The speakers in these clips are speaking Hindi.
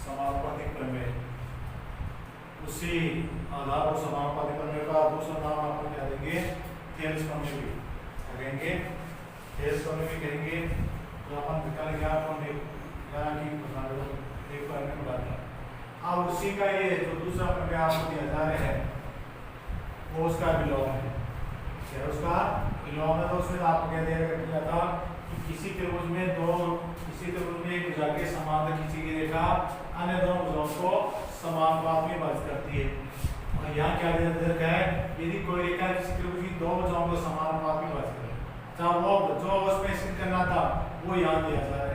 समानुपातिक प्रमेय। उसी आधार पर समानुपातिक प्रमेय का दूसरा नाम आपको क्या देंगे, थेल्स प्रमेय भी कहेंगे, थेल्स प्रमेय भी कहेंगे। तो अपन निकाल गया प्रमेय की प्रणाली एक बार में बता दिया। अब उसी का ये जो दूसरा प्रमेय आपको दिया जा रहा है वो उसका विलोम है। क्या उसका विलोम है? तो उसमें आपको क्या दिया था कि किसी त्रिभुज में एक भुजा के समांतर खींची गई रेखा अन्य दोनों भुजाओं को समानुपात में विभाजित करती है। और यहाँ क्या दिया रखा है, यदि कोई रेखा किसी त्रिभुज की दो भुजाओं को समानुपात में विभाजित करे, चाहे वो जो उसमें सिद्ध करना था वो यहाँ दिया जा रहा है,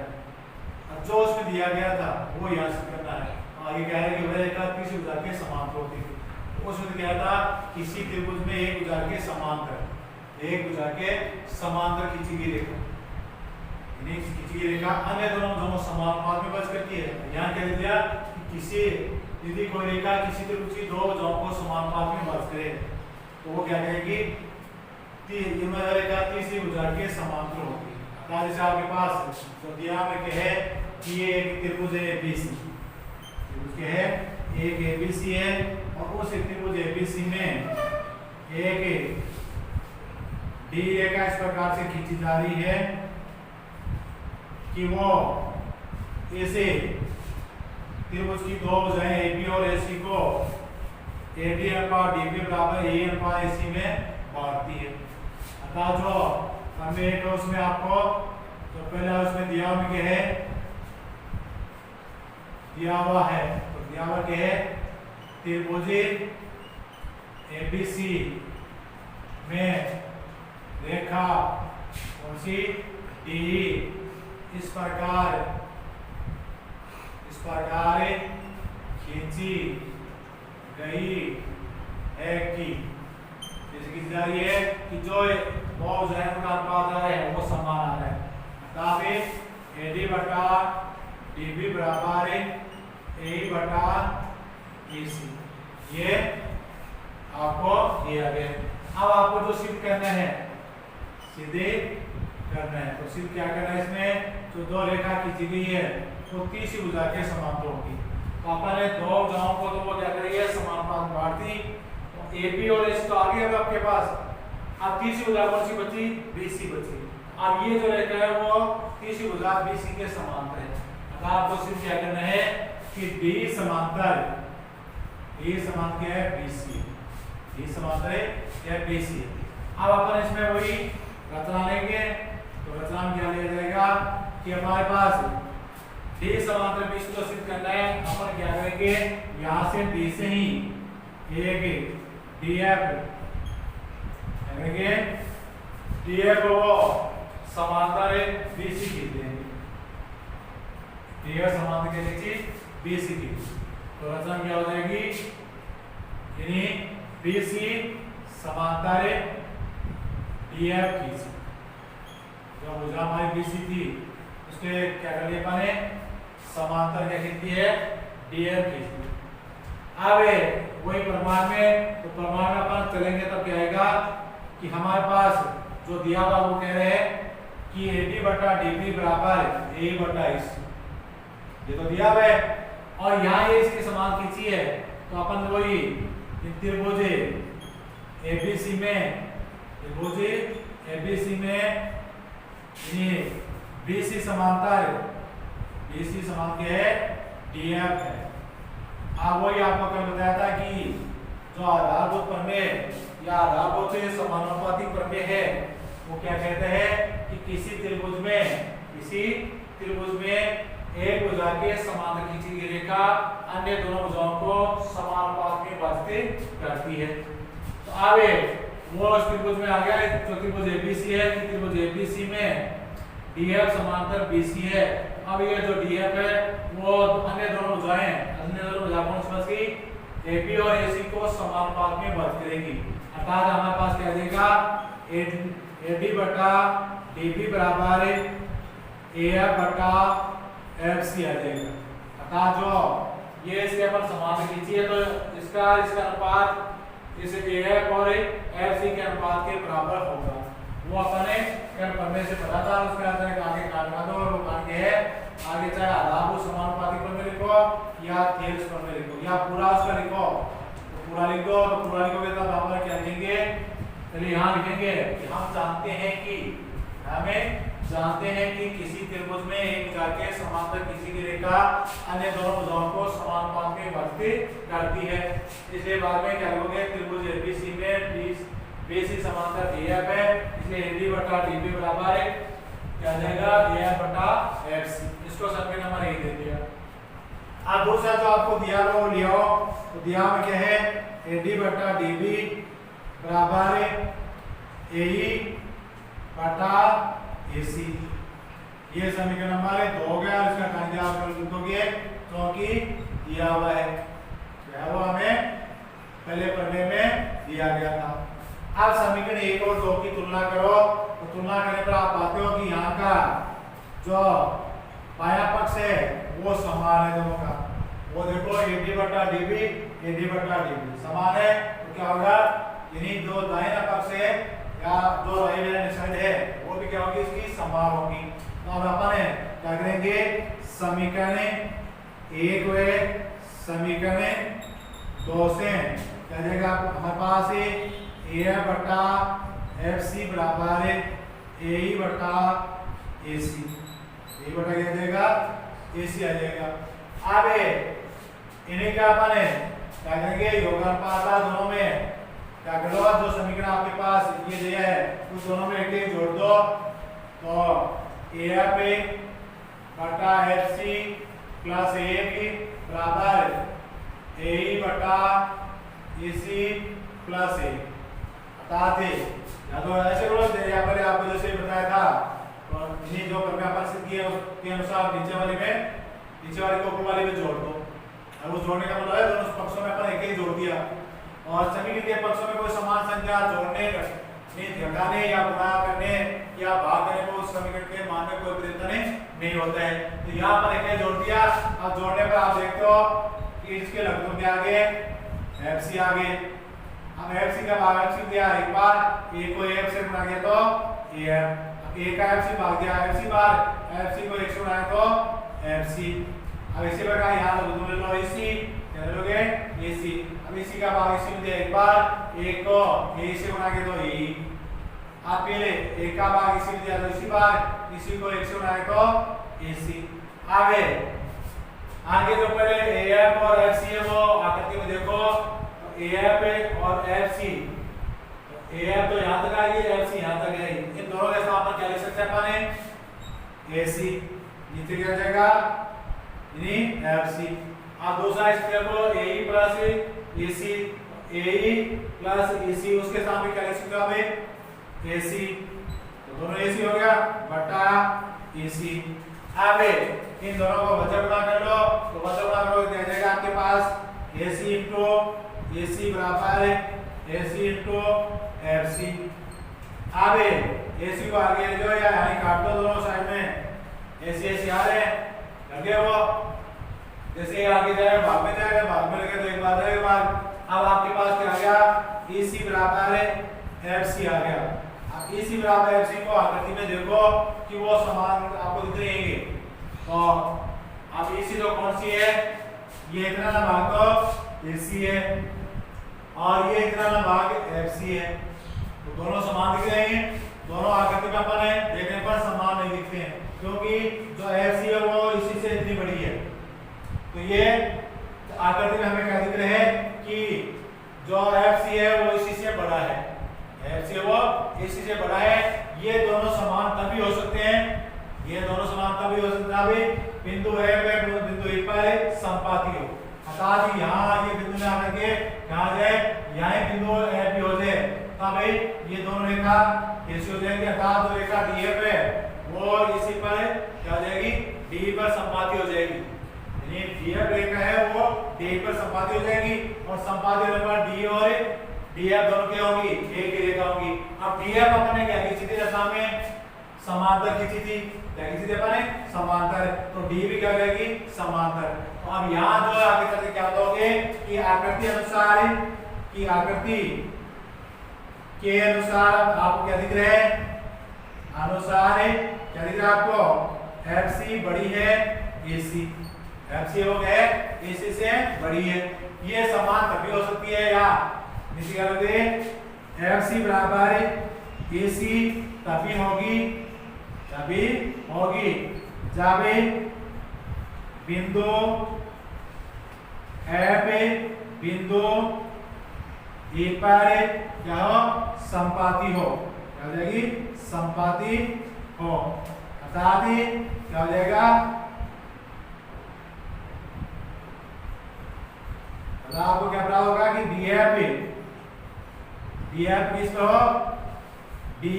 जो उसमें दिया गया था वो यहाँ सिद्ध करना है। आगे कह रहे हैं कि वह रेखा किसी भुजा के समांतर होती है। उसमें क्या था, किसी त्रिभुज में एक भुजा के समांतर खींची गई रेखा, खींची गई रेखा अन्य दोनों समानुपात में विभाजित करती है। यहाँ कह दिया कि यदि कोई रेखा किसी त्रिभुज की दो भुजाओं को समानुपात में विभाजित करे तो वो क्या कहेगी, रेखा तीसरी भुजा के समांतर होगी। जैसे आपके पास तो दिया में कहे कि ये एक त्रिभुज है ABC, है एक ABC है और उस त्रिभुज ABC में एक D रेखा इस प्रकार से खींची जा रही है कि वो ऐसे त्रिभुज की दो भुजाएं AB और AC को AD अनुपात DB बराबर AE अनुपात AC में बांटती है। अतः जो प्रमेय है उसमें आपको तो पहला उसमें दिया हुआ है तो दिया हुआ क्या है, त्रिभुज ABC में रेखा कौन सी DE इस प्रकार खींची गई है कि जैसे खींची जा रही है कि जो दो भुजाओं का अनुपात आ रहा है वो समान आ रहा है। अतः AD बटा DB बराबर AE बटा AC ये आपको दिया गया। अब आपको जो सिद्ध करना है तो सिद्ध क्या करना है, इसमें जो दो रेखा खींची गई है वो तीसरी भुजा के समांतर होगी। तो अपन ने दो भुजाओं को तो वो क्या करेंगे, समानुपात बांट दी। तो AB और AC तो आगे है आपके पास, अब तीसरी भुजा कौन सी बची, BC बची। अब ये जो रेखा है वो तीसरी भुजा BC के समांतर है। अतः आपको सिर्फ क्या करना है कि D समांतर है BC, D समांतर है BC। अब अपन इसमें वही रचना लेंगे तो रचना में क्या लिया जाएगा कि हमारे पास D समांतर BC को सिद्ध करना है। अपन क्या करेंगे, यहाँ से D से ही एक DF वो समांतर है BC की देंगे, DF समांतर के नीचे BC की। तो रचना क्या हो जाएगी, यानी BC समांतर DF की। जो भुजा हमारी BC थी उसके क्या कर लिया अपने, समांतर क्या खींचती है, DF खींचती। अब वही प्रमाण में, तो प्रमाण में अपन चलेंगे तब क्या आएगा कि हमारे पास जो दिया हुआ वो कह रहे हैं कि AD बटा DB बराबर AE बटा AC, ये तो दिया हुआ है। और यहाँ ये इसके समान खींची है तो अपन वही त्रिभुज ABC में ये BC समांतर है DF है। अब वही आपको कल बताया था कि जो आधारभूत प्रमेय या आधारभूत समानुपातिक प्रमेय है वो क्या कहते हैं कि किसी त्रिभुज में एक भुजा के समांतर खींची गई रेखा अन्य दोनों भुजाओं को समानुपात में विभाजित करती है। तो अब वो त्रिभुज में आ गया जो त्रिभुज ABC है कि त्रिभुज ABC में DF समांतर BC है। अब ये जो DF है वो अन्य दोनों भुजा कौन सी बची, AB और AC को समानुपात में विभाजित करेगी। अर्थात हमारे पास क्या देगा, AD बटा DB बराबर AF बटा FC आ जाएगा। अर्थात जो ये इसके अपन समांतर खींची है तो इसका अनुपात इस AF और FC के अनुपात के बराबर होगा। वो अपने कल प्रमेय से पता था, उसके आगे काट दो और वो काट के है आगे चाहे आधारभूत समानुपातिक प्रमेय चलिए यहाँ लिखेंगे कि हम जानते हैं कि किसी त्रिभुज में एक भुजा के समांतर किसी की रेखा अन्य दोनों भुजाओं को समानुपात में विभाजित करती है। इसलिए बाद में क्या लिखोगे, त्रिभुज एबीसी में BC समांतर AF है, इसलिए AD बटा DB बराबर है क्या जाएगा AF बटा FC। इसको समीकरण नंबर 1 दे दिया। अब दूसरा जो आपको दिया वो लियो, तो दिया में क्या है AD बटा DB बराबर है AE बटा AC। ये समीकरण नंबर 2 हो गया। इसका कारण आप लिख दोगे क्योंकि दिया हुआ है, क्या वो हमें पहले पढ़ने में दिया गया था। अब समीकरण 1 और 2 की तुलना करो, तो तुलना करने पर आप पाते हो कि यहाँ का जो बायां पक्ष है वो समान है दोनों का। वो देखो AD बटा DB समान है, तो क्या होगा यानी जो दाहिना पक्ष है या जो राइट हैंड साइड है वो भी क्या होगी, इसकी समान होगी। तो अब अपन क्या करेंगे, समीकरण 1 व समीकरण 2 से क्या जाएगा हमारे पास है AF बटा FC बराबर है AE बटा AC। AE बटा क्या जाएगा AC आ जाएगा। अब इन्हीं का अपन क्या करेंगे, योगानुपात दोनों में क्या करो, जो समीकरण आपके पास ये दिया है उस दोनों में एक जोड़ दो, तो AF बटा FC प्लस AF बराबर AE बटा AC प्लस A। अर्थात या तो ऐसे बोलो यहाँ पर आपको जैसे बताया था, और इन्हीं जो परिकल्पना के अनुसार नीचे वाले को ऊपर वाले में जोड़ दो। और वो जोड़ने का मतलब है दोनों पक्षों में अपन एक ही जोड़ दिया, और समीकरण के पक्षों में कोई समान संख्या जोड़ने घटाने या गुणा करने या भाग करने को उस समीकरण के मान में कोई परिवर्तन नहीं होता है। तो यहाँ पर एक जोड़ दिया। अब जोड़ने पर आप देखते हो कि इसके लगभग के आगे FC आ गए। अब FC का भाग FC दिया एक बार, A को AF से गुणा किया तो AF, A का FC भाग दिया FC बार, FC को 1 से गुणा तो FC। अब इसी प्रकार यहाँ ले लो AC, क्या लोगे AC। अब इसी का भाग इसी में दिया एक बार, A को A से गुणा किया तो AE। अब पहले A का भाग इसी में दिया तो इसी बार, इसी को 1 से गुणा तो AC। आगे जो पहले AF और FC है वो आकृति में देखो, AF और FC, AF तो यहाँ तक आएगी, FC यहाँ तक आएगी। इन दोनों के साथ क्या लिख सकते हैं अपन AC, नीचे क्या जाएगा यानी FC। अब दूसरा स्क्वायर को AE plus AC, AE plus AC, उसके सामने क्या लिख सकते हो आप AC, तो दोनों AC हो गया बटा AC। अब इन दोनों को वजन गुणा कर लो, तो वजन गुणा करो क्या जाएगा आपके पास AC इंटू AC बराबर है AC इंटू FC। अब AC को आगे ले जाओ या यहाँ काट दो दोनों साइड में, AC आ रहे हैं लगे वो, जैसे आगे जाएगा भाग में लगे तो एक बार जाएगा भाग। अब आपके पास क्या आ गया EC बराबर है FC आ गया। अब EC बराबर FC को आकृति में देखो कि वो समान आपको दिख रही है। तो अब EC तो कौन सी है, ये इतना ना भाग तो AC है और ये इतना ना भाग FC है, तो दोनों समान दिख रहे हैं। दोनों आकृति में अपन है देखने पर समान नहीं दिखते हैं, क्योंकि जो FC है वो इसी से इतनी बड़ी है। तो ये आकृति में हमें क्या दिख रहे हैं कि जो FC है वो इसी से बड़ा है, FC वो इसी से बड़ा है। ये दोनों समान तभी हो सकते हैं, ये दोनों समान तभी हो सकते हैं बिंदु A पे बिंदु E पर संपाती हो। अर्थात यहाँ ये बिंदु में आकर के कहाँ जाए, यहाँ बिंदु A भी हो जाए, तब भाई ये दोनों रेखा कैसी हो जाएगी। अर्थात जो रेखा DF है वो इसी पर क्या हो जाएगी, D पर संपाती हो जाएगी। यानी DF रेखा है वो D पर संपाती हो जाएगी, और संपाती होने पर D और DF दोनों क्या होगी, एक ही रेखा होगी। अब DF अपने क्या खींची थी रेखा में, समांतर खींची थी, क्या खींची थी अपने समांतर, तो D भी क्या करेगी समांतर। तो अब यहाँ जो आगे चलते क्या बताओगे कि आकृति के अनुसार आपको क्या दिख रहा है, अनुसार क्या दिख रहा है आपको, FC बड़ी है AC, FC हो गए AC से बड़ी है। ये समान तभी हो सकती है या नीचे क्या लगे एफ सी बराबर ए सी तभी होगी जब बिंदु एफ बिंदु ए पर क्या हो, संपाती हो। क्या हो जाएगी, संपाती हो। अर्थात क्या हो जाएगा, आपको क्या पता होगा कि डीएफ किस पे हो, डी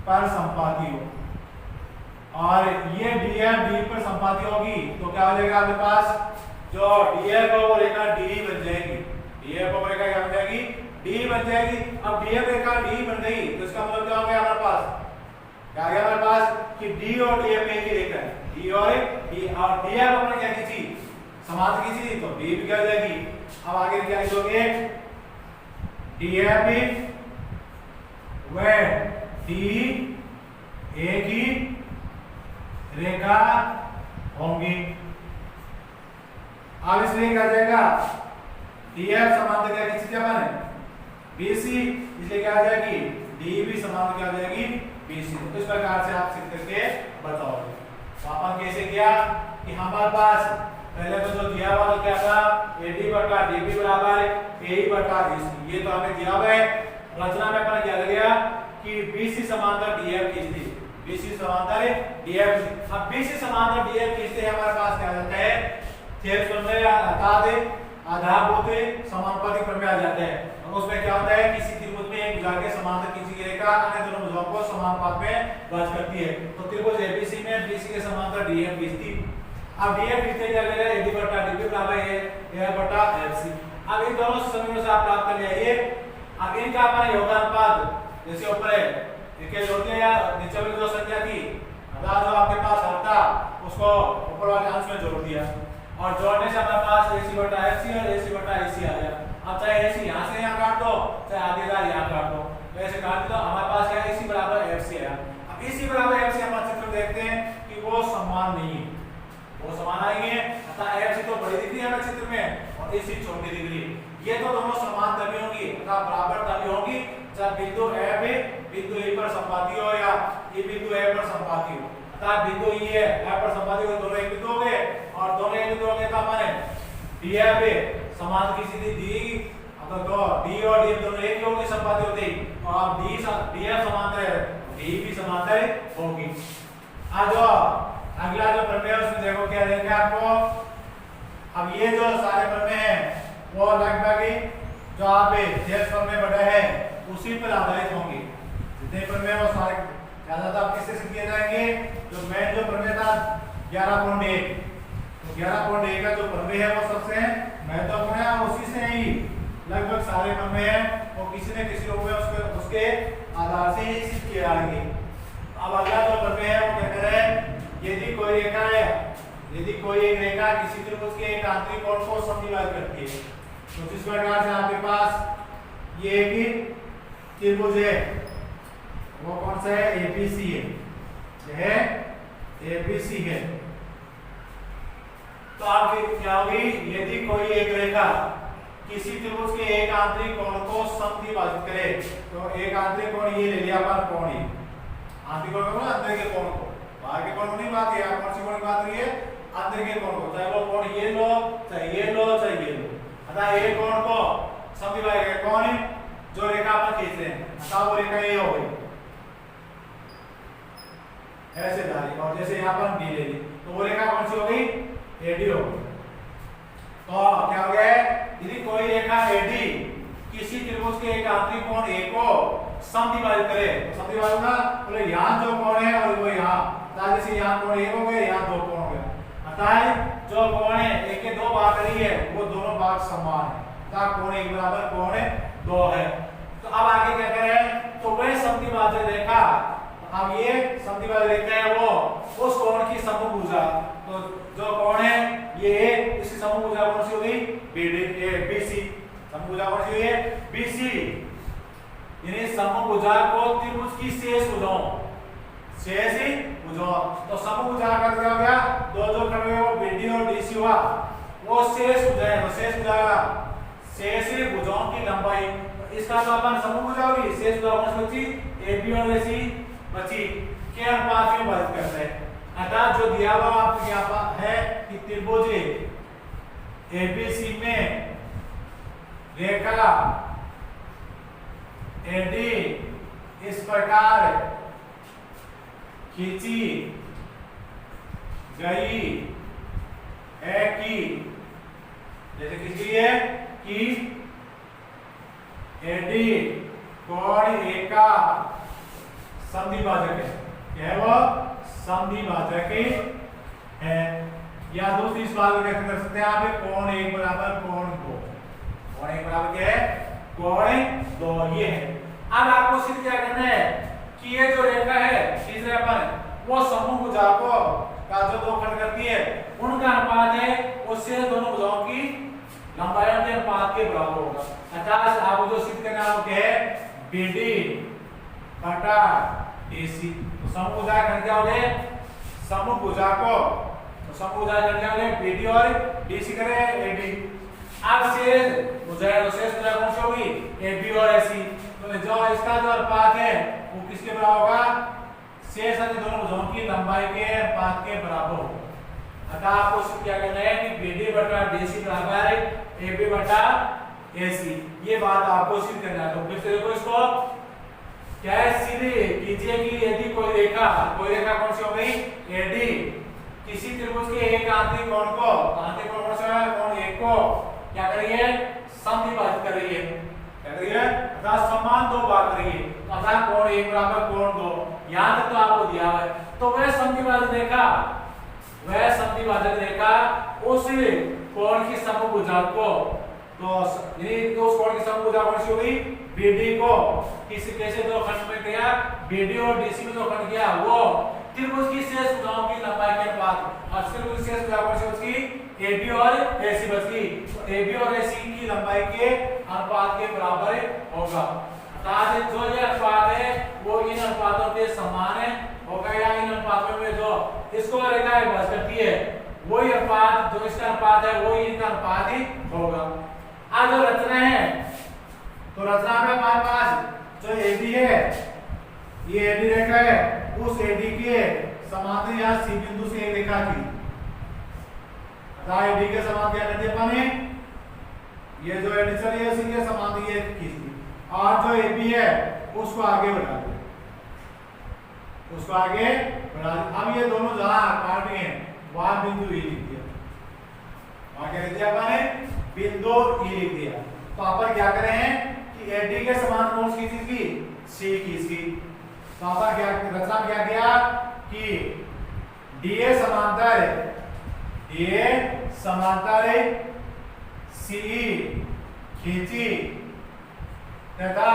पर संपाती हो। और ये डीएफ डी पर संपाती होगी तो क्या हो जाएगा आपके पास, जो डीएफ है वो रेखा डी बन जाएगी। डीएफ को रेखा क्या बन जाएगी, डी बन जाएगी। अब डीएफ रेखा डी बन गई तो इसका मतलब क्या हो गया हमारे पास, क्या आ गया हमारे पास कि डी और डीएफ एक ही रेखा है। डी और डीएफ अपने क्या खींची, समांतर खींची, तो डी भी क्या हो जाएगी। अब आगे क्या लिखोगे, डीएफ व डी एक ही रेखा होंगी। अब इसलिए क्या जाएगा, डीएफ समांतर क्या खींची अपन बीसी, इसलिए क्या आ जाएगी, डी भी समांतर क्या आ जाएगी, बीसी। तो इस प्रकार से आप सीख करके बताओगे। तो अपन कैसे किया कि हमारे पास पहले तो जो दिया हुआ तो क्या था, एडी बटा डीबी बराबर ए बटा बीसी, ये तो हमें दिया हुआ है। रचना में अपन क्या लग गया कि बीसी समांतर डीएफ खींचती, बीसी समांतर डीएफ। अब बीसी समांतर डीएफ खींचते हैं हमारे पास क्या जाता है, थेट प्रमेय अर्थात आधारभूत समानुपातिक प्रमेय आ जाता है। और उसमें क्या होता है, किसी त्रिभुज में एक भुजा के समांतर खींची गई रेखा अन्य दोनों भुजाओं को समानुपात में वश करती है। तो त्रिभुज एबीसी में बीसी के समांतर डीएफ खींचती। अब डीएफ खींचते क्या लगेगा, एडी बटा डीबी बराबर ए बटा एफसी। अब इन दोनों समीकरणों से आप प्राप्त कर लिए। अब इनका अपना योगदान पद जैसे ऊपर है इनके जोड़ दिया या नीचे वाली जो संख्या थी अर्थात जो आपके पास था उसको ऊपर वाले अंश में जोड़ दिया और जोड़ने से हमारे पास AC बटा FC और AC बटा AC आ गया। अब चाहे AC यहाँ से यहाँ काट दो, चाहे आधेदार यहाँ काट दो, तो ऐसे काट दो, हमारे पास क्या AC बराबर FC आया। अब AC बराबर FC हम चित्र देखते हैं कि वो समान नहीं है, वो समान नहीं है, अतः FC तो बड़ी दिख रही है हमें चित्र में और AC छोटी दिख रही है। ये तो दोनों समान तभी होंगी अथवा बराबर तभी होंगी जब बिंदु F बिंदु E पर संपाती हो या E बिंदु A पर संपाती हो। अर्थात बिंदु E है F पर संपाती हो, दोनों एक बिंदु हो गए और दोनों एक बिंदु हो गए तो हमारे DF समान की सीधी दी, अगर दो D और D दोनों एक ही होंगे संपाती होते ही और अब DF समांतर है, D भी समांतर होगी। आज अगला जो प्रमेय है उसमें देखो क्या देंगे आपको। अब ये जो सारे प्रमेय हैं वो लगभग जो आप शेष प्रमेय पढ़े हैं उसी पर आधारित होंगे। जितने प्रमेय वो सारे ज्यादातर किससे सिद्ध किए जाएंगे, जो मेन जो प्रमेय था 11.1, तो 11.1 का जो प्रमेय है वो सबसे महत्वपूर्ण है और उसी से ही लगभग सारे प्रमेय हैं वो किसी न किसी रूप में उसके आधार से ही सिद्ध किए जाएंगे। अब अगला जो प्रमेय है वो क्या कह रहे हैं, यदि कोई रेखा है, यदि कोई एक रेखा किसी त्रिभुज के एक आंतरिक कोण को समद्विभाजित करती है, तो जिस प्रकार से आपके पास ये एक त्रिभुज है वो कौन सा है, एबीसी है, यह एबीसी है। तो आप क्या होगी, यदि कोई एक रेखा किसी त्रिभुज के एक आंतरिक कोण को समद्विभाजित करे, तो एक आंतरिक कोण ये ले लिया अपन कोण, ये आंतरिक कोण को अंदर के कोण को, बाहर के कोण को नहीं बात है, आप कौन सी कोण की बात रही है, अंदर के कोण को, चाहे वो कोण ये लो चाहे ये लो चाहे ये लो। अतः एक कोण को समद्विभाजित कौन है, जो रेखा अपन खींच रहे हैं, अतः वो रेखा ये हो गई ऐसे धारी, और जैसे यहाँ पर डी ले ली तो वो रेखा कौन सी हो गई, एडी हो गई। तो क्या हो गया, यदि कोई रेखा एडी किसी त्रिभुज के एक आंतरिक कोण ए को समद्विभाजित करे, तो समद्विभाजित ना बोले यहाँ जो कोण है और वो यहाँ, जैसे यहाँ कोण एक हो गए, यहाँ दो कोण हो गए, अतः जो कोण है एक के दो भाग करी है वो दोनों भाग समान है, अतः कोण एक बराबर कोण दो है। तो अब आगे क्या कह रहे हैं, तो वह समद्विभाजक रेखा, अब ये समद्विभाजक रेखा है वो उस कोण की समभुजा, तो जो कोण है ये इसकी समभुजा कौन सी होगी, बीसी, समभुजा कौन सी हुई है, बीसी, यानी समभुजा को त्रिभुज की शेष भुजाओं, शेष भुजाओं, तो समभुजा का क्या हो गया, दो जो खड़े हुए वो बीडी और डीसी हुआ, वो शेष भुजाएं, शेष भुजा शेष भुजाओं की लंबाई, इसका तो अपन समूह हो जाओगी, शेष कौन सी बची, AB और AC बची, के अनुपात में विभाजित करते हैं। अतः जो दिया हुआ आपको यहाँ है कि त्रिभुज ABC में रेखा AD इस प्रकार खींची गई है कि, जैसे खींची गई है कि AD कोण A का समद्विभाजक है, क्या है वो, समद्विभाजक है। या दूसरी इस बात को व्यक्त कर सकते हैं आप, कोण 1 बराबर कोण 2, कोण 1 बराबर क्या है, कोण 2, ये है। अब आपको सिद्ध क्या करना है कि ये जो रेखा है तीसरे अपन वो समूह भुजाओं का जो दो खंड करती है उनका अनुपात है उससे दोनों भुजाओं की लंबाई के अनुपात के बराबर होगा। अर्थात आपको जो सिद्ध करना है BD बटा AC, तो समूह भुजा खंड क्या हो गए, समूह भुजा को, तो समूह भुजा खंड क्या हो गए, BD और DC करे AD। अब शेष भुजा, तो शेष भुजा कौन सी होगी, AB और AC, तो जो इसका जो अनुपात है वो किसके बराबर होगा, शेष अन्य दोनों भुजाओं की लंबाई के अनुपात के बराबर होगा। अतः आपको क्या करना है कि BD बटा DC बराबर है AB बटा AC, ये बात आपको सिद्ध करना है। तो फिर से देखो इसको क्या है, सीधे कीजिए कि यदि कोई रेखा कौन सी हो गई, AD किसी त्रिभुज के एक आंतरिक कोण को, आंतरिक कोण कौन सा है, कोण 1 को क्या कर रही है, समद्विभाजित कर रही है, क्या कर रही है, अर्थात समान दो भाग कर रही है, अर्थात कोण 1 बराबर कोण 2, यहां तक तो आपको दिया हुआ है। तो वह समद्विभाजक रेखा उस कोण की समूह भुजा को, तो उस कोण की समूह भुजा कौन सी हो गई, BD को किसी कैसे दो खंड में किया, BD और DC में दो खंड किया, वो त्रिभुज की शेष भुजाओं की लंबाई के अनुपात, और त्रिभुज की शेष भुजा कौन सी बची, AB और AC बची, तो AB और AC की लंबाई के अनुपात के बराबर होगा। अर्थात जो ये अनुपात है वो इन अनुपातों के समान है होगा, या इन अनुपातों में जो इसको रेखा विभाजित करती है वही अनुपात, जो इसका अनुपात है वही इनका अनुपात ही होगा। आज जो रचना है, तो रचना में हमारे पास जो AB है, ये AD रेखा है, उस AD के समांतर या C बिंदु से एक रेखा की, AD के समांतर क्या कर दिया अपने, ये जो AD चली है उसी के समांतर ये खींच दी, और जो AB है उसको आगे बढ़ा दिया, उसको आगे बढ़ा दिया। अब ये दोनों जहां काट रही हैं वहां बिंदु E लिख दिया, वहां क्या लिख दिया अपने, बिंदु E लिख दिया। तो अपन क्या करें हैं कि AD के समांतर कौन सी चीज की, C की इसकी, तो अपन क्या रचना क्या किया कि DA समांतर CE खींची तथा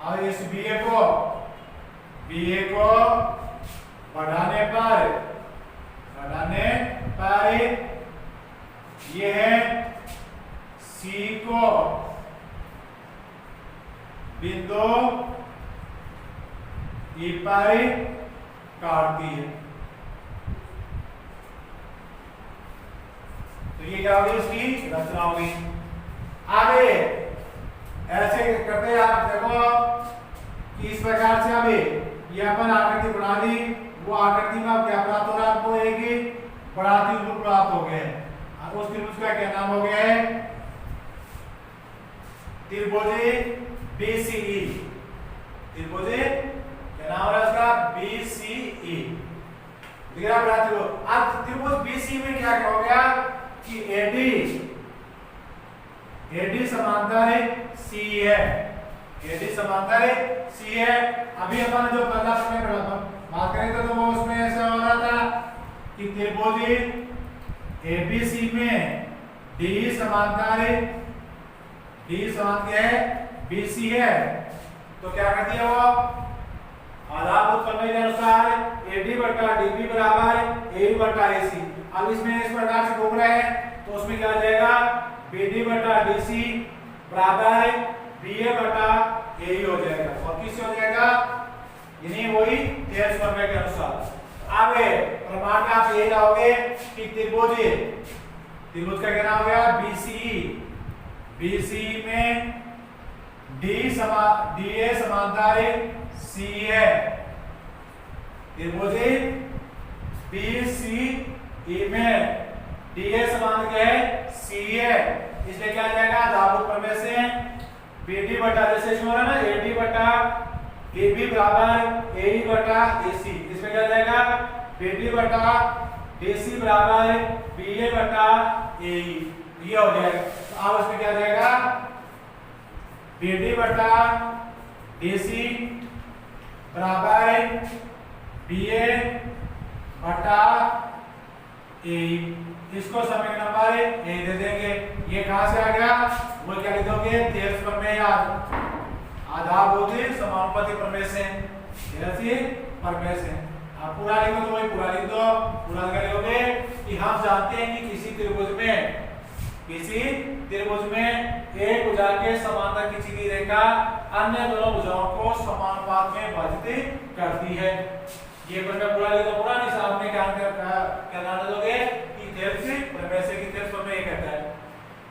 और इस BA को बढ़ाने पर ये है C को बिंदु E पर काटती है। तो ये क्या होगी, इसकी रचना होगी। आगे ऐसे करते आप देखो कि इस प्रकार से अभी ये अपन आकृति बना दी, वो आकृति में क्या प्राप्त हो रहा है आपको, एक बढ़ाती रूप प्राप्त हो गए। उस त्रिभुज का क्या नाम हो गया है, त्रिभुज BCE, त्रिभुज क्या नाम है उसका, BCE, दिखा बढ़ाती रूप। अब त्रिभुज BCE में क्या हो गया कि AD समांतर CE है, AD समांतर CE है। अभी अपन जो पहला समय पढ़ा था बात करें तो वो उसमें ऐसा हो रहा था कि त्रिभुज ABC में D समांतर है BC है, तो क्या कर दिया वो आधारभूत प्रमेय के अनुसार AD बटा DB बराबर AB बटा AC। अब इसमें इस प्रकार से घूम रहे हैं तो उसमें क्या आ जाएगा, BD बटा DC बराबर BA बटा AE हो जाएगा, और किससे हो जाएगा, यानी वही तेज प्रमेय के अनुसार। अब प्रमाण में आप यही लाओगे कि त्रिभुज का क्या नाम हो गया, BCE में DA समांतर CA त्रिभुज BCE में DA समांतर क्या है CA, इसलिए क्या आ जाएगा आधारभूत प्रमेय से BD बटा जैसे इसमें हो रहा है ना AD बटा AB बराबर AE बटा AC, इसमें क्या आ जाएगा BD बटा DC बराबर BA बटा AE, ये हो जाएगा। तो अब इसमें क्या आ जाएगा BD बटा DC बराबर BA बटा AE, इसको समीकरण नंबर ए दे देंगे। ये कहां से आ गया, वो क्या लिख दोगे थेल्स प्रमेय आधारभूत समानुपाती प्रमेय से, प्रमेय से आप पूरा लिखो तो वही पूरा लिख दो। पूरा क्या लिखोगे कि हम जानते हैं कि किसी त्रिभुज में एक भुजा के समांतर खींची गई रेखा अन्य दोनों भुजाओं को समानुपात में विभाजित करती है। ये प्रमेय पूरा लिख दो। पूरा नहीं साहब ने क्या नाम दोगे कि थेल्स प्रमेय से, कि थेल्स प्रमेय कहता है।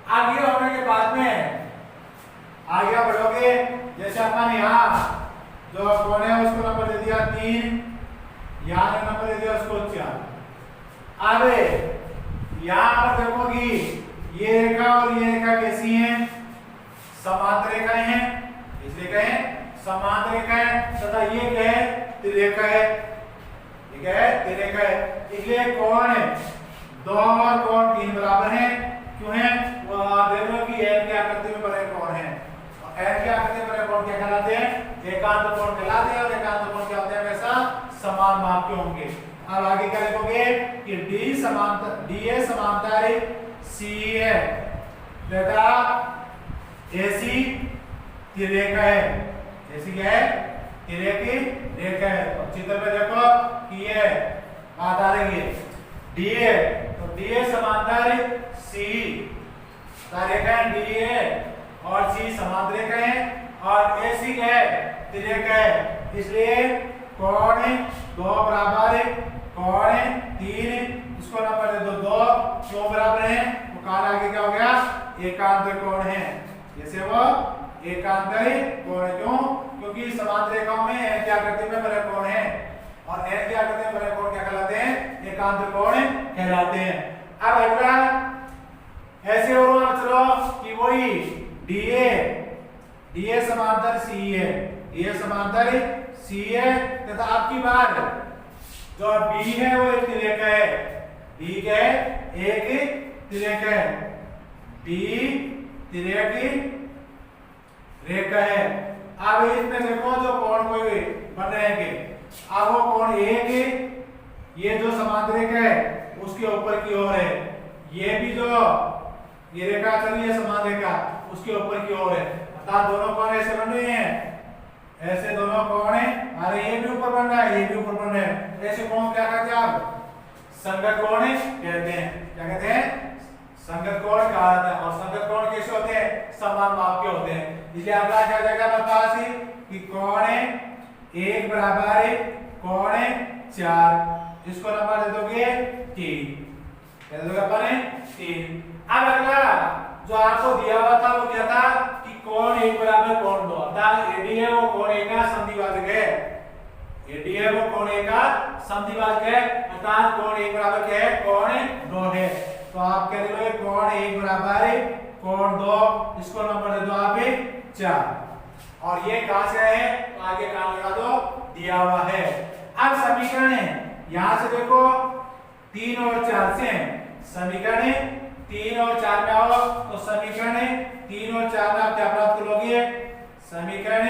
आगे होने के बाद में आगे बढ़ोगे, जैसे अपन यहाँ जो कोण है उसको नंबर दे दिया 3, यहाँ नंबर दे दिया उसको 4। अब यहाँ पर देखो कि ये रेखा और ये रेखा कैसी है, समांतर रेखाएं हैं, इसलिए कहें समांतर रेखा है, तथा ये क्या है त्रिरेखा है, ये क्या है त्रिरेखा है। इसलिए कोण 2 और कोण 3 बराबर हैं। क्यों है वो आप देख लो कि n की आकृति में बने कोण हैं, और n की आकृति में बने कोण क्या कहलाते हैं, एकांत कोण कहलाते हैं। और एकांत कोण क्या होते हैं, हमेशा समान माप के होंगे। अब आगे क्या लिखोगे कि DA समांतर CA तथा AC त्रिरेखा है। AC क्या है त्रिरेखी रेखा है। तो चित्र में देखो कि ये बात आ रही है DA, तो DA समांतर CE रेखा है, DA और C समांतर रेखा है, और AC क्या है त्रिरेखा है। इसलिए कोण 2 बराबर कोण 3, इसको नंबर दे दो 2, क्यों बराबर है वो काल आगे क्या हो गया एकांत कोण है। जैसे वो एकांत कोण है, क्यों क्योंकि समांतर रेखाओं में n की आकृति में बने कोण है, और n की आकृति में बने कोण क्या कहलाते हैं, एकांत कोण कहलाते हैं। अब अगला ऐसे और चलो कि वही DA समांतर CE है, DA समांतर CE है, तथा आपकी बार जो B है वो एक त्रिरेखा है, B क्या है एक त्रिरेखा है, B त्रिरेखी रेखा है। अब इसमें देखो जो कोण कोई बन रहे हैं, अब वो कोण एक ये जो समांतर रेखा है उसके ऊपर की ओर है, ये भी जो ये रेखा चली है समांतर रेखा उसके ऊपर की ओर है, अर्थात दोनों कोण ऐसे बन रहे हैं, ऐसे दोनों कोण हैं, अरे ये भी ऊपर बन रहा है, ये भी ऊपर बन रहा है, ऐसे कोण क्या कहते हैं आप संगत कोण कहते हैं। क्या कहते हैं संगत कोण कहा जाता है। और संगत कोण कैसे होते हैं, समान माप के होते हैं। इसलिए अगला क्या जाएगा हमारे पास कि कोण 1 बराबर कोण 4, इसको नंबर दे दोगे 3, क्या दे दोगे अपन 3। अब अगला जो आपको दिया हुआ था वो क्या था कि कोण 1 बराबर कोण 2, अर्थात AD है वो कोण 1 का समद्विभाजक है, AD है वो कोण 1 का समद्विभाजक है, अर्थात कोण 1 बराबर क्या है कोण 2 है। तो आप कह रहे हो कोण 1 बराबर कोण 2, इसको नंबर दे दो आप 4, और ये कहां से है तो आगे काम लगा दो दिया हुआ है। अब समीकरण यहां से देखो 3 और 4 से समीकरण 3 और 4 में आओ, तो समीकरण 3 और 4 में आप क्या प्राप्त करोगे, समीकरण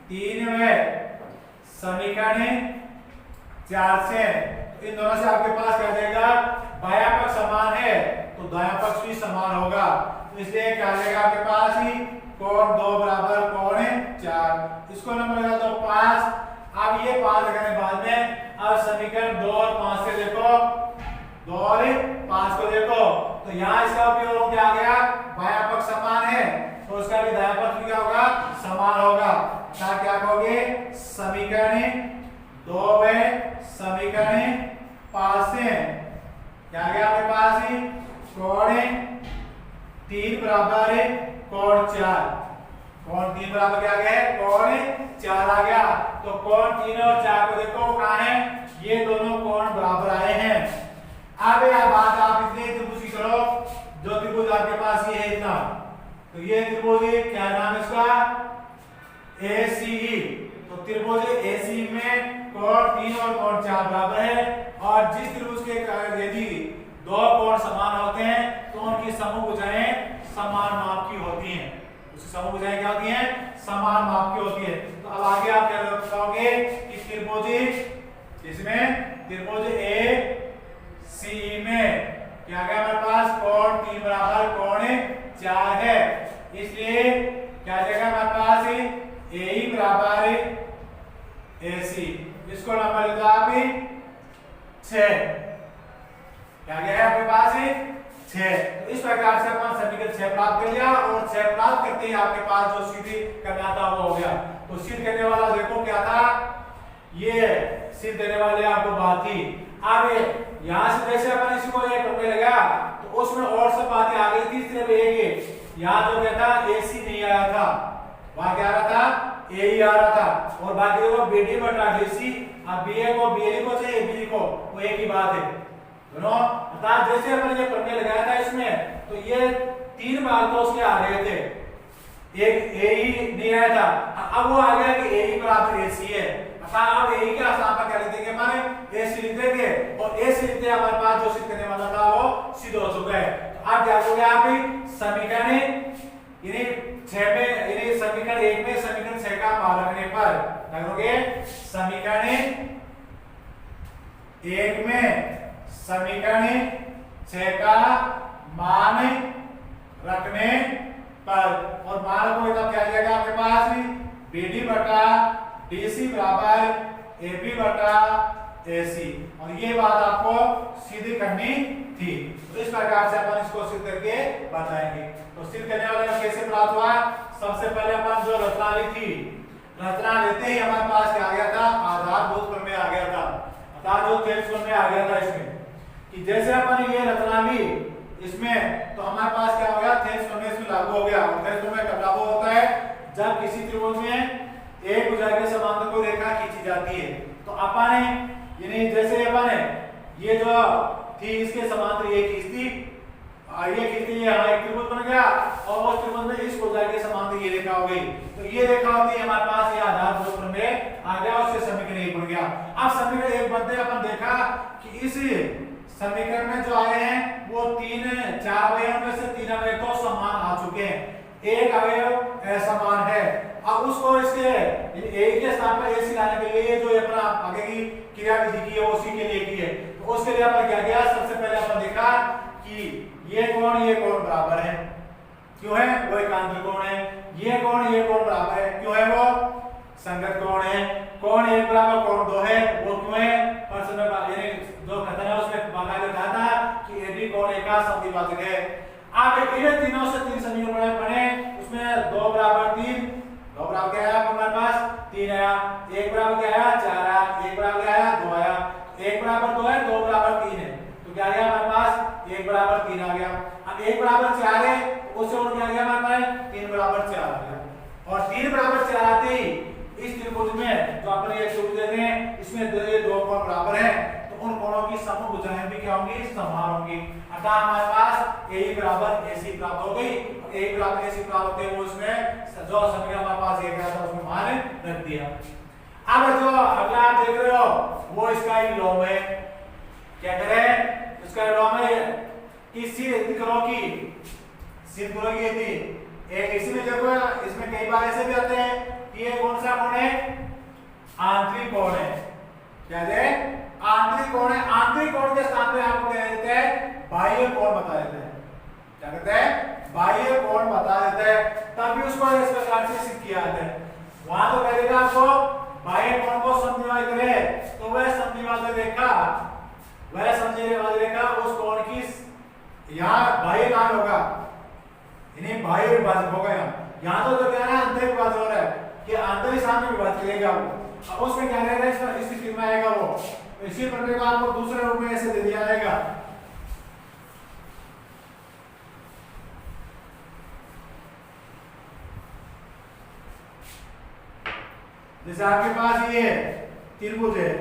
3 में समीकरण 4 से इन दोनों से आपके पास क्या देगा, बायां पक्ष समान है तो दायां पक्ष भी समान होगा, तो इसलिए क्या देगा आपके पास ही कोण 2 बराबर कोण 4, इसको नंबर लगा दो 5। अब ये 5 लगाने बाद में अब समीकरण 2 और 5 से देखो, 2 और 5 को देखो, तो यहाँ इसका उपयोग हो गया, आ गया बायां पक्ष समान है तो उसका भी दायां पक्ष क्या होगा समान होगा। क्या कहोगे समीकरण 2 में समीकरण 5 से क्या गया आपके पास ही कोण 3 बराबर कोण 4, कोण 3 बराबर क्या आ गया है, कोण 4 आ गया। तो कोण 3 और 4 को देखो कहां है, ये दोनों कोण बराबर आए हैं। अब यह बात आप इतने त्रिभुज की करो, जो त्रिभुज आपके पास ये है इतना, तो ये त्रिभुज क्या नाम है इसका, ACE। तो त्रिभुज ACE में कोण 3 और कोण 4 बराबर है, और जिस त्रिभुज के यदि दो कोण समान होते हैं तो उनकी समभुजाएं समान माप की होती हैं। उसकी समभुजाएं क्या होती हैं, समान माप की होती है। तो अब आगे आप क्या बताओगे कि त्रिभुज इसमें त्रिभुज ACE में क्या गया हमारे पास, कोण 3 बराबर कोण 4 है, इसलिए क्या जाएगा हमारे पास AE बराबर AC। इसको नंबर लेते आप 6, क्या गया है आपके पास 6। तो इस प्रकार से अपन समीकरण 6 प्राप्त कर लिया, और 6 प्राप्त करते ही आपके पास जो सिद्ध करना था वो हो गया। तो सिद्ध करने वाला देखो क्या था, ये सिद्ध देने वाले आपको बात थी। अब यहाँ से जैसे अपन इसको एक करने लगा तो उसमें और सब बातें आ गई थी, सिर्फ एक यहाँ जो क्या था AC नहीं आया था, वहां क्या आ रहा था, AE आ रहा था, और बाकी देखो BD बटा DC। अब BA को BA को चाहिए BD को, वो एक ही बात है दोनों। अर्थात जैसे अपन ये प्रमेय लगाया था इसमें, तो ये 3 बार तो उसके आ रहे थे, एक AE नहीं आया था, अब वो आ गया कि AE बराबर AC है। अब AE के स्थान पर क्या लिख देंगे, हमारे AC लिख देंगे, और AC लिखते हमारे पास जो सिद्ध करने वाला था वो सिद्ध हो चुका है। तो अब क्या करोगे आप, समीकरण यानी 6 में यानी समीकरण 1 में समीकरण 6 का मान रखने पर लगोगे, समीकरण 1 में समीकरण 6 का मान रखने पर, और मान को तब क्या जाएगा आपके पास, BD बटा DC बराबर AB बटा AC। और ये बात आपको सिद्ध करनी थी। तो इस प्रकार से अपन इसको सिद्ध करके बताएंगे। तो सिद्ध करने वाला कैसे प्राप्त हुआ, सबसे पहले अपन जो रचना ली थी, रचना लेते ही हमारे पास क्या आ गया था, आधारभूत प्रमेय आ गया था, अर्थात जो थेल्स प्रमेय आ गया था इसमें, कि जैसे अपन ये रचना ली इसमें, तो हमारे पास क्या हो गया, थेल्स प्रमेय इसमें लागू हो गया। और थेल्स प्रमेय कब लागू होता है, जब किसी त्रिभुज में एक भुजा के समांतर कोई रेखा खींची जाती है। तो अपन यानी जैसे अपन ये जो थी इसके समांतर ये खींचती, ये खींचती, यहाँ एक त्रिभुज बन गया, और उस त्रिभुज में इस भुजा के समांतर ये रेखा हो गई। तो ये रेखा होती है हमारे पास, ये आधारभूत प्रमेय आ गया, उससे समीकरण 1 बन गया। अब समीकरण 1 बनते अपन देखा कि इस समीकरण में जो आए हैं वो 4 अवयव में से 3 अवयव तो समान आ चुके हैं, एक अवयव असमान है। अब उसको इसके A के स्थान पर AC लाने के लिए जो अपना आगे की क्रिया विधि की है उसी के लिए की है। तो उसके लिए अपन क्या किया, सबसे पहले अपन देखा कि ये कोण बराबर है, क्यों है, वो एकांतर कोण है। ये कोण बराबर है, क्यों है, वो संगत कोण है। कोण 1 बराबर कोण 2 है, वो क्यों है, प्रश्न में यानी जो कथन है उसमें बाकायदा कहा था कि AB कोण A का समद्विभाजक है। अब इन तीनों से 3 समीकरण बने, उसमें 2 बराबर 3, 2 बराबर क्या आया हमारे पास, 3 आया, 1 बराबर क्या आया, 4 आया, 1 बराबर क्या आया, 2 आया। 1 बराबर 2 है, 2 बराबर 3 है, तो क्या आ गया हमारे पास, 1 बराबर 3 आ गया। अब 1 बराबर 4 है, उससे और क्या आ गया हमारे पास, 3 बराबर 4 आ गया। और 3 बराबर 4 आते ही इस त्रिभुज में जो अपन ये त्रिभुज देते हैं, इसमें दो कोण बराबर है, तो उन कोणों की समभुजाएं भी क्या होंगी, समान होंगी। अतः हमारे पास AE बराबर AC प्राप्त हो गई। AE बराबर AC प्राप्त होते हैं, वो इसमें जो समीकरण हमारे पास एक था उसमें मान रख दिया। अब जो अगला आप देख रहे हो वो इसका ही लॉ है, क्या करें, इसका लॉ में इसी करो की सिद्ध करोगी थी एक, इसमें देखो इसमें कई बार ऐसे भी आते हैं कि ये कौन सा कोण है, आंतरिक कोण है, क्या है, आंतरिक कोण है। आंतरिक कोण के स्थान पे आपको क्या देते हैं, बाह्य कोण बता देते हैं, क्या कहते हैं, बाह्य कोण बता देते हैं, तभी उसको इस प्रकार से सिद्ध किया जाता है। वहां तो कह देगा आपको बाह्य कोण को समद्विभाजक करे, तो वह समद्विभाजक रेखा, वह समद्विभाजक रेखा उस कोण की यहाँ बाह्य नाम होगा, यानी बाह्य विभाजक होगा। यहाँ तो जो कह रहा है आंतरिक विभाजक हो रहा है कि आंतरिक सामने विभाजक करेगा वो, अब उसमें क्या रहेगा, इस स्थिति में आएगा वो, इसी प्रकार का आपको दूसरे रूप में ऐसे दे दिया जाएगा। जैसे आपके पास ये त्रिभुज है,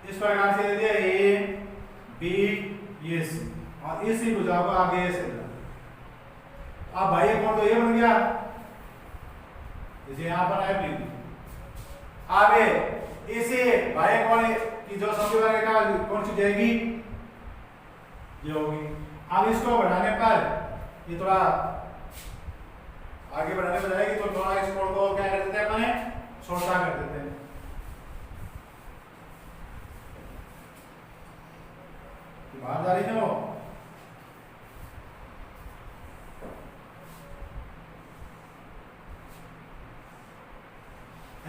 इस प्रकार से दे दिया ए बी ये सी, और इसी भुजा को आगे ऐसे अब भाई कोण तो ये बन गया, जैसे यहां पर है बी, आगे इसे भाई कोण की जो समद्विभाजक रेखा कौन सी जाएगी, ये होगी। अब इसको बढ़ाने पर ये थोड़ा आगे बढ़ाने पर जाएगी, तो थोड़ा इस कोण को क्या कर देते हैं अपने छोटा कर देते हैं। बाहर जा रही है वो,